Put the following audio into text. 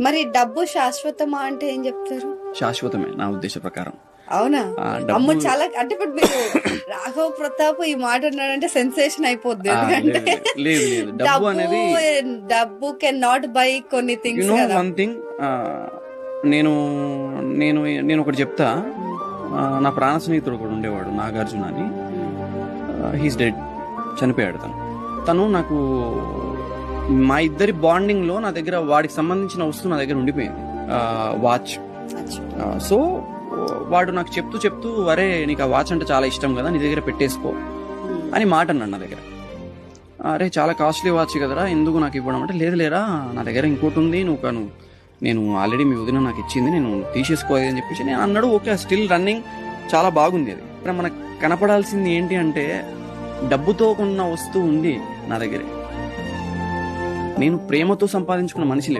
మరి డబ్బు శాశ్వతమా అంటే ఏం చెప్తారు? శాశ్వతమే నా ఉద్దేశ ప్రకారం. అవునా? డబ్బు- అమ్మ చాలా అంటే ఇప్పుడు మీరు రాఘవ్ ప్రతాప్ ఈ మాట అన్నాడంటే సెన్సేషన్ అయిపోద్ది. ఎందుకంటే లేదు లేదు, డబ్బు అనేది డబ్బు కెన్ నాట్ బై కొన్ని యు థింగ్స్ నో కదా. One thing. నేను నేను నేను ఒకటి చెప్తా. నా ప్రాణ స్నేహితుడు కూడా ఉండేవాడు, నాగార్జున అని. హీస్ డెడ్, చనిపోయాడు. తను నాకు మా ఇద్దరి బాండింగ్ లో నా దగ్గర వాడికి సంబంధించిన వస్తువు నా దగ్గర ఉండిపోయింది, వాచ్. సో వాడు నాకు చెప్తూ అరే నీకు ఆ వాచ్ అంటే చాలా ఇష్టం కదా, నీ దగ్గర పెట్టేసుకో అని మాట అన్నాడు నా దగ్గర. అరే చాలా కాస్ట్లీ వాచ్ కదరా, ఎందుకు నాకు ఇవ్వడం అంటే, లేదు లేరా నా దగ్గర ఇంకోటి ఉంది, నేను ఆల్రెడీ మీ వదిన నాకు ఇచ్చింది, నేను తీసేసుకోవాలి అని చెప్పేసి నేను అన్నాడు. ఓకే, స్టిల్ రన్నింగ్, చాలా బాగుంది అది. ఇప్పుడు మనకు కనపడాల్సింది ఏంటి అంటే, డబ్బుతో కొన్న వస్తువు ఉంది నా దగ్గరే, నేను ప్రేమతో సంపాదించుకున్న మనిషి లేడు.